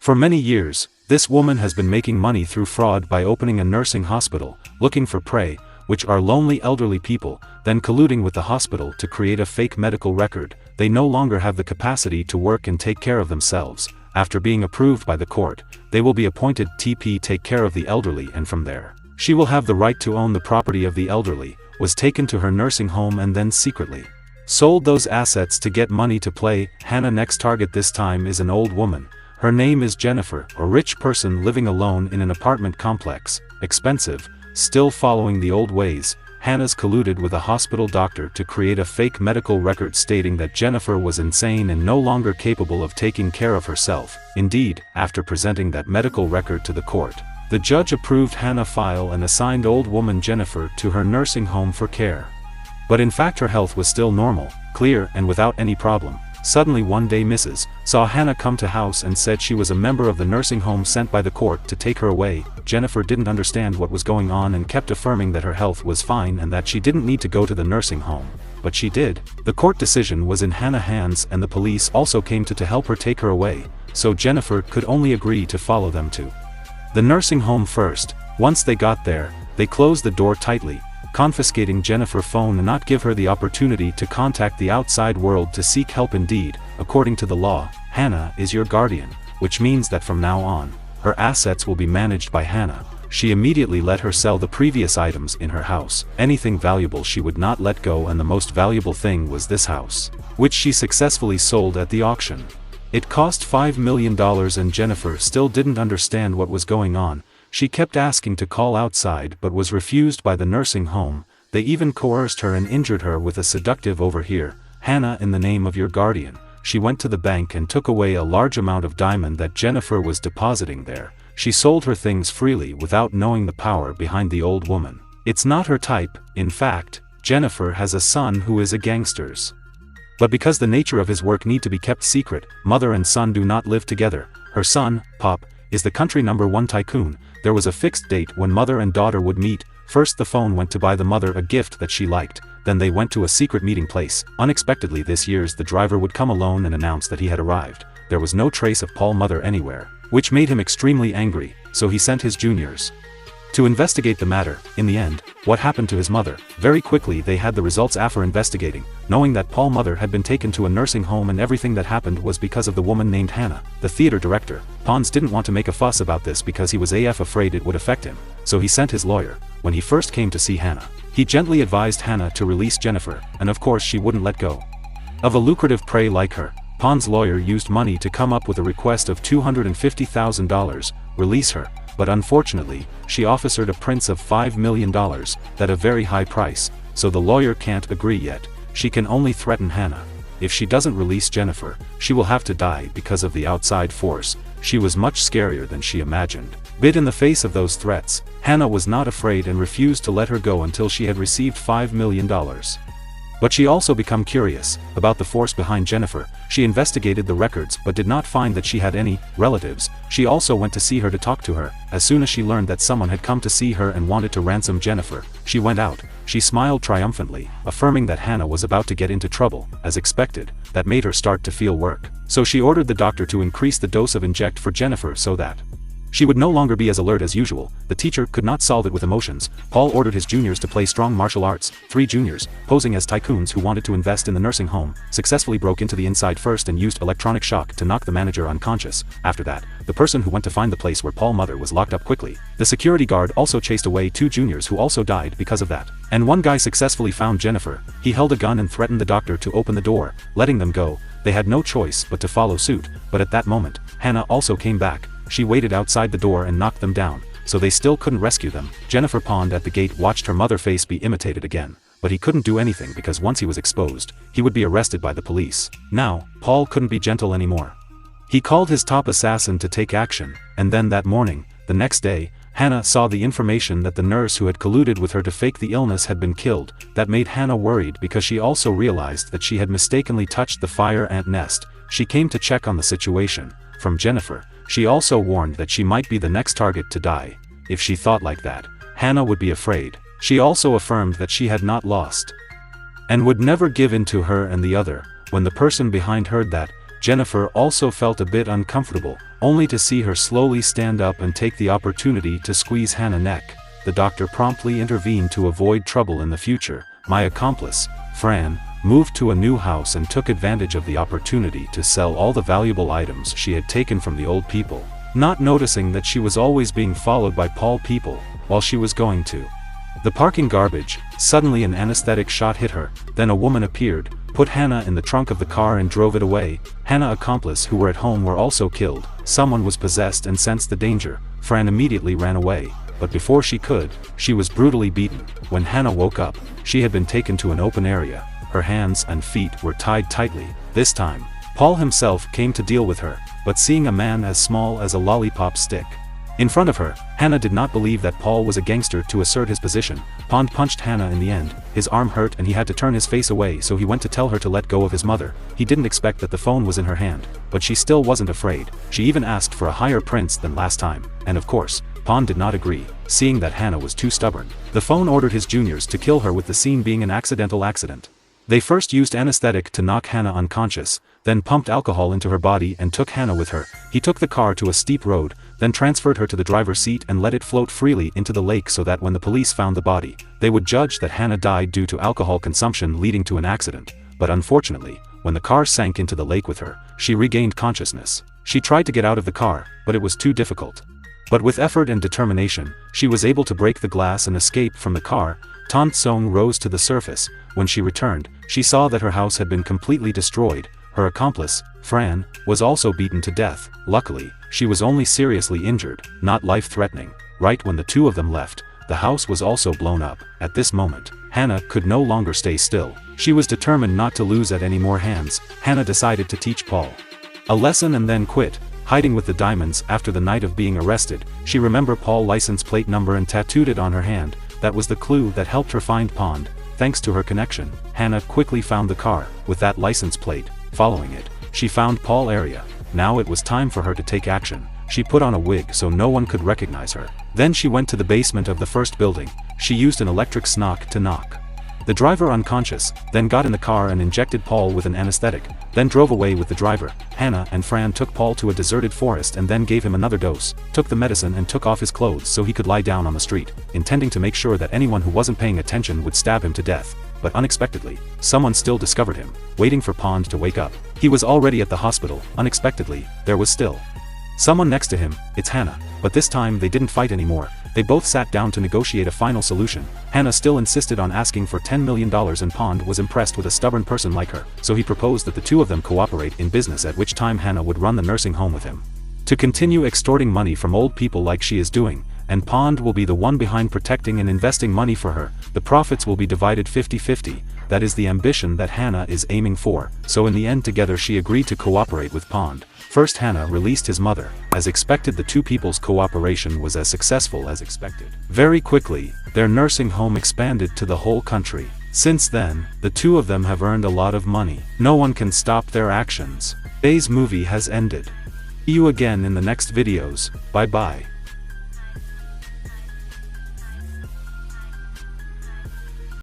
For many years, this woman has been making money through fraud by opening a nursing hospital, looking for prey, which are lonely elderly people, then colluding with the hospital to create a fake medical record. They no longer have the capacity to work and take care of themselves. After being approved by the court, they will be appointed TP take care of the elderly, and from there, she will have the right to own the property of the elderly, was taken to her nursing home and then secretly sold those assets to get money to play. Hannah next target this time is an old woman. Her name is Jennifer, a rich person living alone in an apartment complex, expensive, still following the old ways. Hannah's colluded with a hospital doctor to create a fake medical record stating that Jennifer was insane and no longer capable of taking care of herself. Indeed, after presenting that medical record to the court, the judge approved Hannah's file and assigned old woman Jennifer to her nursing home for care. But in fact her health was still normal, clear and without any problem. Suddenly one day Mrs. saw Hannah come to house and said she was a member of the nursing home sent by the court to take her away. Jennifer didn't understand what was going on and kept affirming that her health was fine and that she didn't need to go to the nursing home. But she did. The court decision was in Hannah's hands and the police also came to help her take her away, so Jennifer could only agree to follow them to the nursing home first. Once they got there, they closed the door tightly, confiscating Jennifer's phone and not give her the opportunity to contact the outside world to seek help. Indeed, according to the law, Hannah is your guardian, which means that from now on, her assets will be managed by Hannah. She immediately let her sell the previous items in her house. Anything valuable she would not let go, and the most valuable thing was this house, which she successfully sold at the auction. It cost $5 million and Jennifer still didn't understand what was going on. She kept asking to call outside but was refused by the nursing home. They even coerced her and injured her with a seductive "over here, Hannah, in the name of your guardian." She went to the bank and took away a large amount of diamond that Jennifer was depositing there. She sold her things freely without knowing the power behind the old woman. It's not her type. In fact, Jennifer has a son who is a gangster. But because the nature of his work need to be kept secret, mother and son do not live together. Her son, Pop, is the country #1 tycoon. There was a fixed date when mother and daughter would meet. First the phone went to buy the mother a gift that she liked, then they went to a secret meeting place. Unexpectedly this year's the driver would come alone and announce that he had arrived. There was no trace of Paul's mother anywhere, which made him extremely angry, so he sent his juniors to investigate the matter. In the end, what happened to his mother? Very quickly they had the results after investigating, knowing that Paul's mother had been taken to a nursing home and everything that happened was because of the woman named Hannah. The theater director, Pons, didn't want to make a fuss about this because he was afraid it would affect him, so he sent his lawyer. When he first came to see Hannah, he gently advised Hannah to release Jennifer, and of course she wouldn't let go of a lucrative prey like her. Pons' lawyer used money to come up with a request of $250,000, release her. But unfortunately, she offered a price of $5 million, that a very high price, so the lawyer can't agree yet. She can only threaten Hannah. If she doesn't release Jennifer, she will have to die because of the outside force. She was much scarier than she imagined. But in the face of those threats, Hannah was not afraid and refused to let her go until she had received $5 million. But she also became curious about the force behind Jennifer. She investigated the records but did not find that she had any relatives. She also went to see her to talk to her. As soon as she learned that someone had come to see her and wanted to ransom Jennifer, she went out. She smiled triumphantly, affirming that Hannah was about to get into trouble. As expected, that made her start to feel work. So she ordered the doctor to increase the dose of inject for Jennifer so that she would no longer be as alert as usual. The teacher could not solve it with emotions. Paul ordered his juniors to play strong martial arts. 3 juniors, posing as tycoons who wanted to invest in the nursing home, successfully broke into the inside first and used electronic shock to knock the manager unconscious. After that, the person who went to find the place where Paul's mother was locked up quickly. The security guard also chased away 2 juniors who also died because of that. And one guy successfully found Jennifer. He held a gun and threatened the doctor to open the door, letting them go. They had no choice but to follow suit, but at that moment, Hannah also came back. She waited outside the door and knocked them down, so they still couldn't rescue them. Jennifer pawned at the gate watched her mother's face be imitated again, but he couldn't do anything because once he was exposed, he would be arrested by the police. Now, Paul couldn't be gentle anymore. He called his top assassin to take action, and then that morning, the next day, Hannah saw the information that the nurse who had colluded with her to fake the illness had been killed. That made Hannah worried because she also realized that she had mistakenly touched the fire ant nest. She came to check on the situation. From Jennifer, she also warned that she might be the next target to die. If she thought like that, Hannah would be afraid. She also affirmed that she had not lost and would never give in to her and the other. When the person behind heard that, Jennifer also felt a bit uncomfortable, only to see her slowly stand up and take the opportunity to squeeze Hannah's neck. The doctor promptly intervened to avoid trouble in the future. My accomplice, Fran, moved to a new house and took advantage of the opportunity to sell all the valuable items she had taken from the old people, not noticing that she was always being followed by Paul people while she was going to the parking garbage. Suddenly an anesthetic shot hit her, then a woman appeared, put Hannah in the trunk of the car and drove it away. Hannah's accomplice who were at home were also killed. Someone was possessed and sensed the danger. Fran immediately ran away, but before she could, she was brutally beaten. When Hannah woke up, she had been taken to an open area. Her hands and feet were tied tightly. This time, Paul himself came to deal with her, but seeing a man as small as a lollipop stick in front of her, Hannah did not believe that Paul was a gangster. To assert his position, Pond punched Hannah in the end. His arm hurt and he had to turn his face away, so he went to tell her to let go of his mother. He didn't expect that the phone was in her hand, but she still wasn't afraid. She even asked for a higher prince than last time, and of course, Pond did not agree, seeing that Hannah was too stubborn. The phone ordered his juniors to kill her, with the scene being an accidental accident. They first used anesthetic to knock Hannah unconscious, then pumped alcohol into her body and took Hannah with her. He took the car to a steep road, then transferred her to the driver's seat and let it float freely into the lake so that when the police found the body, they would judge that Hannah died due to alcohol consumption leading to an accident. But unfortunately, when the car sank into the lake with her, she regained consciousness. She tried to get out of the car, but it was too difficult. But with effort and determination, she was able to break the glass and escape from the car. Tan Song rose to the surface. When she returned, she saw that her house had been completely destroyed. Her accomplice, Fran, was also beaten to death. Luckily, she was only seriously injured, not life-threatening. Right when the two of them left, the house was also blown up. At this moment, Hannah could no longer stay still. She was determined not to lose at any more hands. Hannah decided to teach Paul a lesson and then quit. Hiding with the diamonds after the night of being arrested, she remembered Paul's license plate number and tattooed it on her hand. That was the clue that helped her find Pond. Thanks to her connection, Hannah quickly found the car with that license plate. Following it, she found Paul's area. Now it was time for her to take action. She put on a wig so no one could recognize her. Then she went to the basement of the first building. She used an electric snock to knock the driver unconscious, then got in the car and injected Paul with an anesthetic, then drove away with the driver. Hannah and Fran took Paul to a deserted forest and then gave him another dose, took the medicine and took off his clothes so he could lie down on the street, intending to make sure that anyone who wasn't paying attention would stab him to death. But unexpectedly, someone still discovered him, waiting for Pond to wake up. He was already at the hospital. Unexpectedly, there was still someone next to him. It's Hannah. But this time they didn't fight anymore. They both sat down to negotiate a final solution. Hannah still insisted on asking for $10 million and Pond was impressed with a stubborn person like her, so he proposed that the two of them cooperate in business, at which time Hannah would run the nursing home with him to continue extorting money from old people like she is doing, and Pond will be the one behind protecting and investing money for her. The profits will be divided 50-50. That is the ambition that Hannah is aiming for. So in the end together she agreed to cooperate with Pond. First Hannah released his mother. As expected, the two people's cooperation was as successful as expected. Very quickly, their nursing home expanded to the whole country. Since then, the two of them have earned a lot of money. No one can stop their actions. Today's movie has ended. See you again in the next videos. Bye bye.